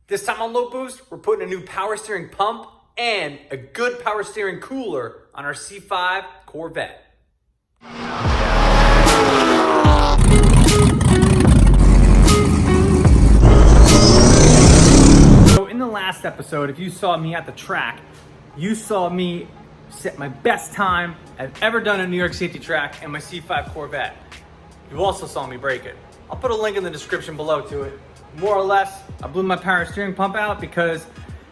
This time on Low Boost, we're putting a new power steering pump and a good power steering cooler on our C5 Corvette. So in the last episode, if you saw me at the track, you saw me set my best time I've ever done a New York safety track in my C5 Corvette. You also saw me break it. I'll put a link in the description below to it. More or less, I blew my power steering pump out because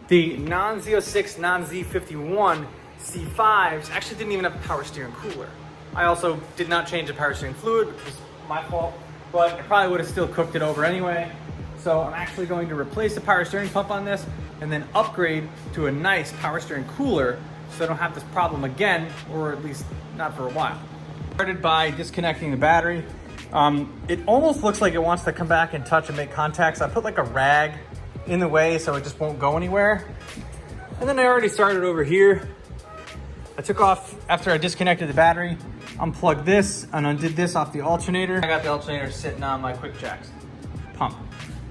the non-Z06, non-Z51 C5s actually didn't even have a power steering cooler. I also did not change the power steering fluid, which was my fault, but I probably would have still cooked it over anyway. So I'm actually going to replace the power steering pump on this and then upgrade to a nice power steering cooler so I don't have this problem again, or at least not for a while. Started by disconnecting the battery. It almost looks like it wants to come back and touch and make contact. So I put like a rag in the way so it just won't go anywhere. And then I already started over here. I took off, after I disconnected the battery, unplugged this and undid this off the alternator. I got the alternator sitting on my quick jacks pump.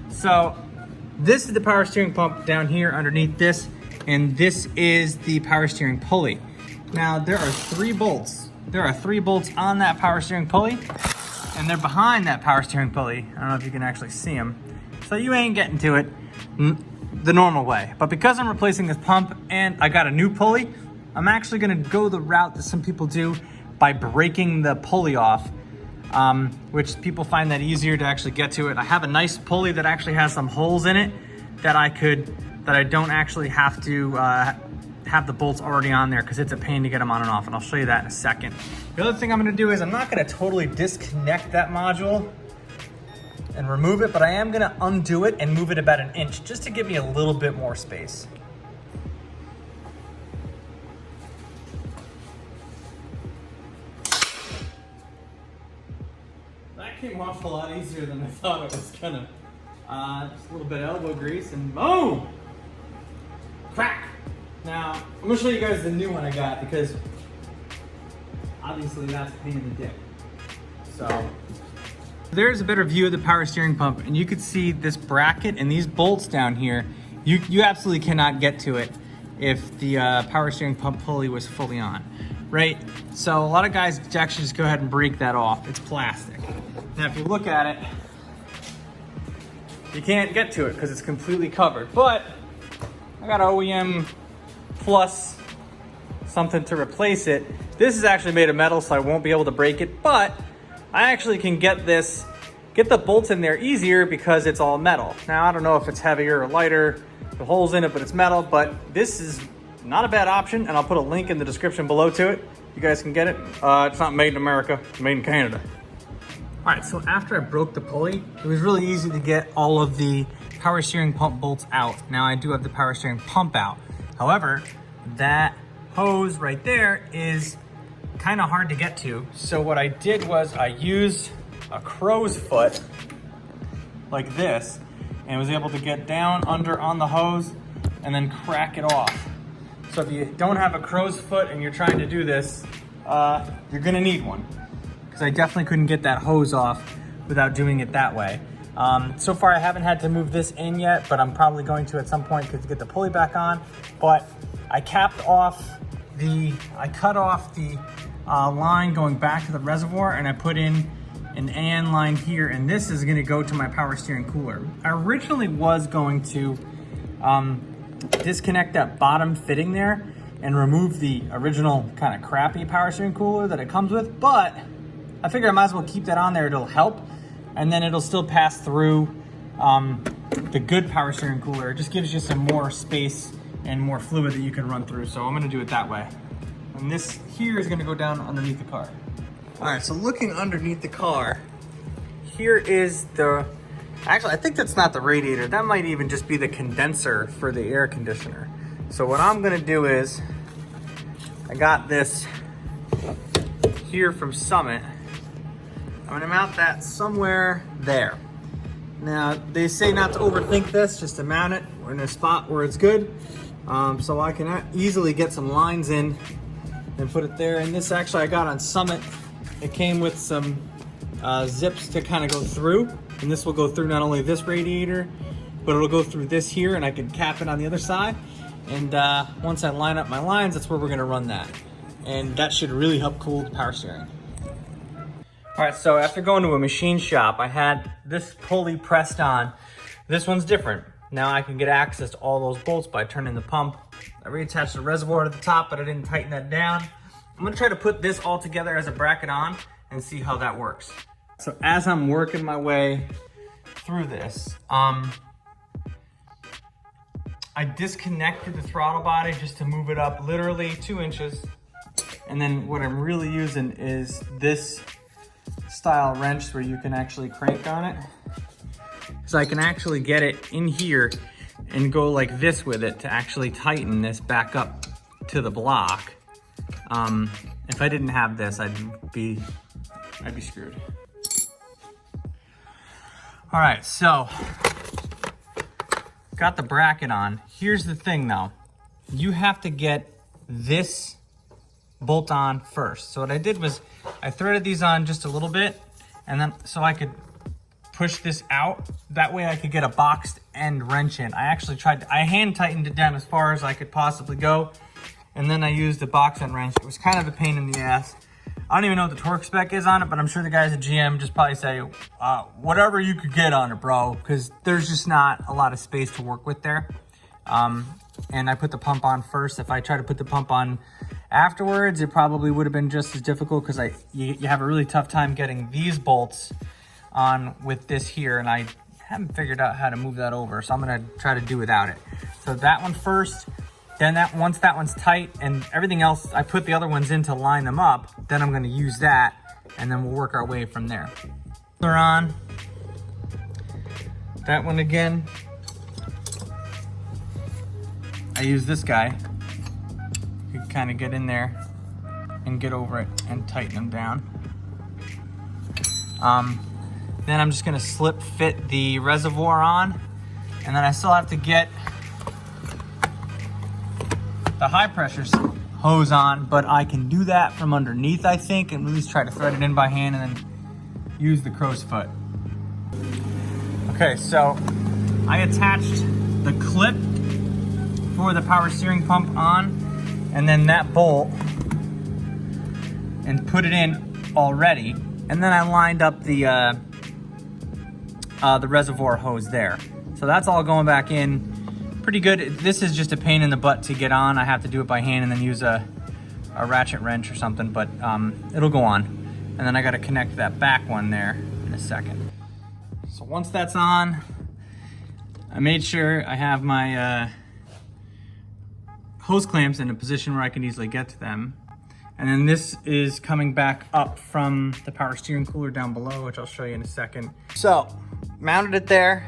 So this is the power steering pump down here underneath this, and this is the power steering pulley. Now there are 3 bolts. There are 3 bolts on that power steering pulley, and they're behind that power steering pulley. I don't know if you can actually see them. So you ain't getting to it the normal way. But because I'm replacing this pump and I got a new pulley, I'm actually gonna go the route that some people do by breaking the pulley off, which people find that easier to actually get to it. I have a nice pulley that actually has some holes in it that I don't actually have to have the bolts already on there, because it's a pain to get them on and off, and I'll show you that in a second. The other thing I'm gonna do is I'm not gonna totally disconnect that module and remove it, but I am gonna undo it and move it about 1 inch just to give me a little bit more space. That came off a lot easier than I thought it was gonna. Just a little bit of elbow grease and boom! Crack! Now, I'm gonna show you guys the new one I got, because obviously that's a pain in the dick. So, there's a better view of the power steering pump, and you could see this bracket and these bolts down here. You absolutely cannot get to it if the power steering pump pulley was fully on, right? So a lot of guys actually just go ahead and break that off. It's plastic. Now, if you look at it, you can't get to it because it's completely covered, but I got an OEM plus something to replace it. This is actually made of metal, so I won't be able to break it, but I actually can get the bolts in there easier because it's all metal. Now, I don't know if it's heavier or lighter, the holes in it, but it's metal. But this is not a bad option, and I'll put a link in the description below to it. You guys can get it. It's not made in America, it's made in Canada. All right, so after I broke the pulley, it was really easy to get all of the power steering pump bolts out. Now I do have the power steering pump out. However, that hose right there is kind of hard to get to. So what I did was I used a crow's foot like this and was able to get down under on the hose and then crack it off. So if you don't have a crow's foot and you're trying to do this, you're gonna need one, because I definitely couldn't get that hose off without doing it that way. So far I haven't had to move this in yet, but I'm probably going to at some point to get the pulley back on. But I cut off the line going back to the reservoir, and I put in an AN line here, and this is gonna go to my power steering cooler. I originally was going to disconnect that bottom fitting there and remove the original kind of crappy power steering cooler that it comes with, but I figured I might as well keep that on there. It'll help, and then it'll still pass through the good power steering cooler. It just gives you some more space and more fluid that you can run through. So I'm gonna do it that way. And this here is gonna go down underneath the car. All right, so looking underneath the car, here is actually, I think that's not the radiator. That might even just be the condenser for the air conditioner. So what I'm gonna do is, I got this here from Summit. I'm gonna mount that somewhere there. Now, they say not to overthink this, just to mount it in a spot where it's good. So I can easily get some lines in and put it there. And this actually I got on Summit. It came with some zips to kind of go through, and this will go through not only this radiator, but it'll go through this here and I can cap it on the other side. And once I line up my lines, that's where we're gonna run that. And that should really help cool the power steering. All right, so after going to a machine shop, I had this pulley pressed on. This one's different. Now I can get access to all those bolts by turning the pump. I reattached the reservoir to the top, but I didn't tighten that down. I'm gonna try to put this all together as a bracket on and see how that works. So as I'm working my way through this, I disconnected the throttle body just to move it up literally 2 inches. And then what I'm really using is this style wrench where you can actually crank on it. So I can actually get it in here and go like this with it to actually tighten this back up to the block. If I didn't have this, I'd be screwed. All right, so got the bracket on. Here's the thing though. You have to get this bolt on first. So what I did was I threaded these on just a little bit, and then so I could push this out. That way I could get a boxed end wrench in. I actually I hand tightened it down as far as I could possibly go, and then I used the box end wrench. It was kind of a pain in the ass. I don't even know what the torque spec is on it, but I'm sure the guys at GM just probably say, whatever you could get on it, bro, because there's just not a lot of space to work with there. And I put the pump on first. If I try to put the pump on afterwards, it probably would have been just as difficult because you have a really tough time getting these bolts on with this here, and I haven't figured out how to move that over, so I'm gonna try to do without it. So that one first, then once that one's tight and everything else, I put the other ones in to line them up, then I'm gonna use that, and then we'll work our way from there. They're on. That one again, I use this guy. You can kind of get in there and get over it and tighten them down. Then I'm just gonna slip fit the reservoir on, and then I still have to get the high pressure hose on, but I can do that from underneath, I think, and at least try to thread it in by hand and then use the crow's foot. Okay, so I attached the clip for the power steering pump on, and then that bolt, and put it in already. And then I lined up the reservoir hose there. So that's all going back in pretty good. This is just a pain in the butt to get on. I have to do it by hand and then use a ratchet wrench or something, but it'll go on. And then I gotta connect that back one there in a second. So once that's on, I made sure I have my hose clamps in a position where I can easily get to them. And then this is coming back up from the power steering cooler down below, which I'll show you in a second. So, mounted it there.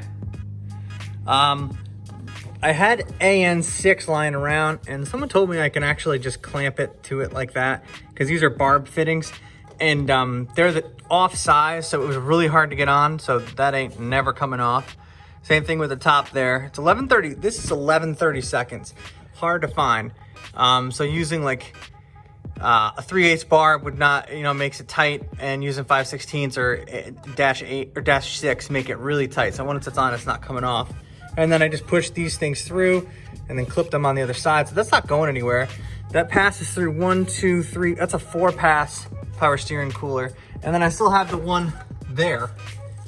I had AN6 lying around, and someone told me I can actually just clamp it to it like that, because these are barb fittings, and they're the off size, so it was really hard to get on, so that ain't never coming off. Same thing with the top there. It's 1130, this is 1130 seconds. Hard to find. So using like a 3/8 barb would not, makes it tight, and using 5/16 or -8 or -6 make it really tight. So once it's on, it's not coming off. And then I just push these things through and then clip them on the other side. So that's not going anywhere. That passes through 1, 2, 3. That's a 4-pass power steering cooler. And then I still have the one there.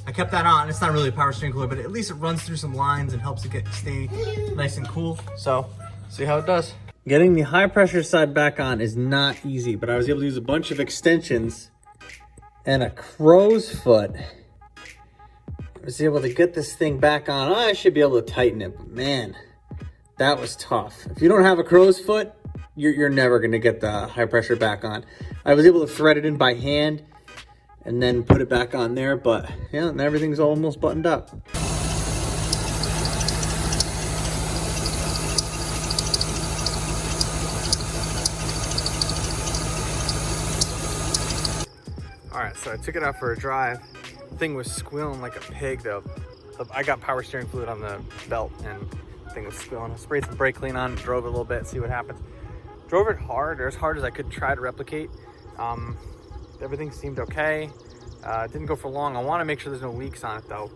I kept that on. It's not really a power steering cooler, but at least it runs through some lines and helps it stay nice and cool. So see how it does. Getting the high pressure side back on is not easy, but I was able to use a bunch of extensions and a crow's foot. I was able to get this thing back on. I should be able to tighten it, but man, that was tough. If you don't have a crow's foot, you're never gonna get the high pressure back on. I was able to thread it in by hand and then put it back on there, but yeah, and everything's almost buttoned up. All right, so I took it out for a drive. The thing was squealing like a pig though. I got power steering fluid on the belt and the thing was squealing. I sprayed some brake clean on, drove it a little bit, see what happens. Drove it hard, or as hard as I could try to replicate. Everything seemed okay. Didn't go for long. I wanna make sure there's no leaks on it though.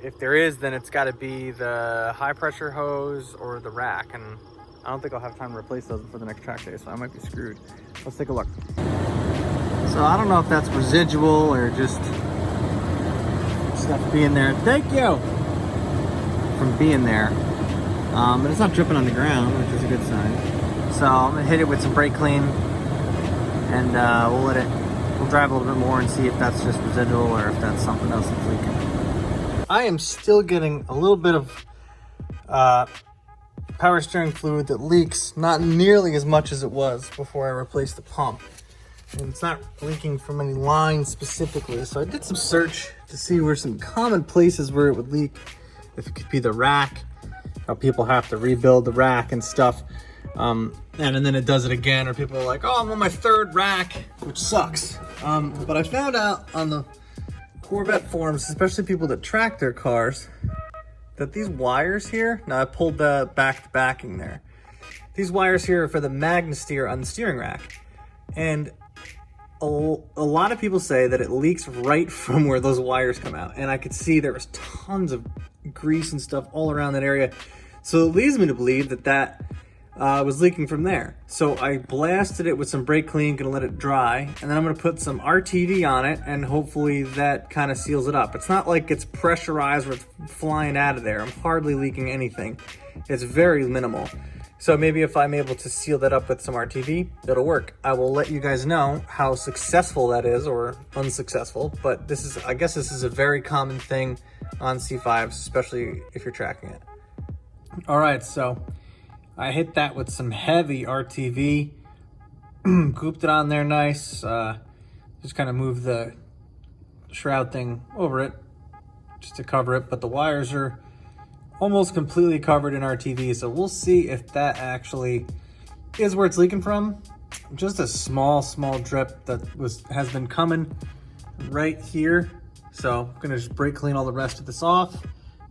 if there is, then it's got to be the high pressure hose or the rack, and I don't think I'll have time to replace those before the next track day, so I might be screwed. Let's take a look. So I don't know if that's residual or just stuff being there. Thank you from being there, but it's not dripping on the ground, which is a good sign. So I'm gonna hit it with some brake clean, and we'll drive a little bit more and see if that's just residual or if that's something else that's leaking. I am still getting a little bit of power steering fluid that leaks, not nearly as much as it was before I replaced the pump. And it's not leaking from any line specifically. So I did some search to see where some common places where it would leak. If it could be the rack, how people have to rebuild the rack and stuff. And then it does it again, or people are like, oh, I'm on my third rack, which sucks. But I found out on the Corvette forums, especially people that track their cars, that these wires here, now I pulled the backing there. These wires here are for the Magna-Steer on the steering rack. And a lot of people say that it leaks right from where those wires come out. And I could see there was tons of grease and stuff all around that area. So it leads me to believe that was leaking from there. So I blasted it with some brake clean, gonna let it dry, and then I'm gonna put some RTV on it, and hopefully that kind of seals it up. It's not like it's pressurized or it's flying out of there. I'm hardly leaking anything. It's very minimal. So maybe if I'm able to seal that up with some RTV, that'll work. I will let you guys know how successful that is or unsuccessful, but I guess this is a very common thing on C5s, especially if you're tracking it. All right, so I hit that with some heavy RTV, cooped it on there nice, just kind of moved the shroud thing over it just to cover it, but the wires are almost completely covered in RTV, so we'll see if that actually is where it's leaking from. Just a small drip that has been coming right here, so I'm gonna just brake clean all the rest of this off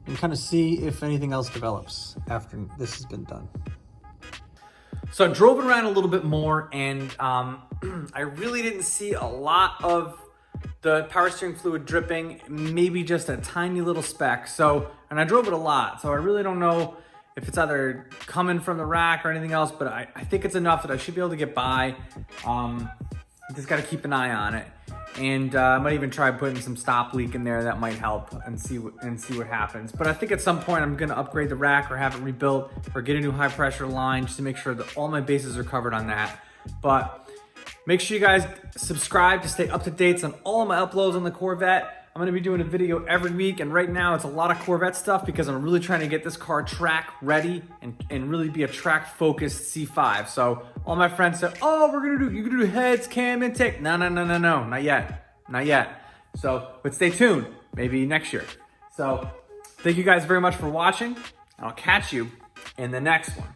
and kind of see if anything else develops after this has been done. So I drove it around a little bit more, and I really didn't see a lot of the power steering fluid dripping, maybe just a tiny little speck. And I drove it a lot, so I really don't know if it's either coming from the rack or anything else, but I think it's enough that I should be able to get by. Just gotta keep an eye on it. And I might even try putting some stop leak in there. That might help, and see what happens. But I think at some point I'm gonna upgrade the rack or have it rebuilt or get a new high pressure line just to make sure that all my bases are covered on that. But make sure you guys subscribe to stay up to date on all of my uploads on the Corvette. I'm gonna be doing a video every week, and right now it's a lot of Corvette stuff because I'm really trying to get this car track ready and really be a track focused C5. So all my friends said, oh, you're gonna do heads, cam, intake. No, not yet. So, but stay tuned, maybe next year. So thank you guys very much for watching, and I'll catch you in the next one.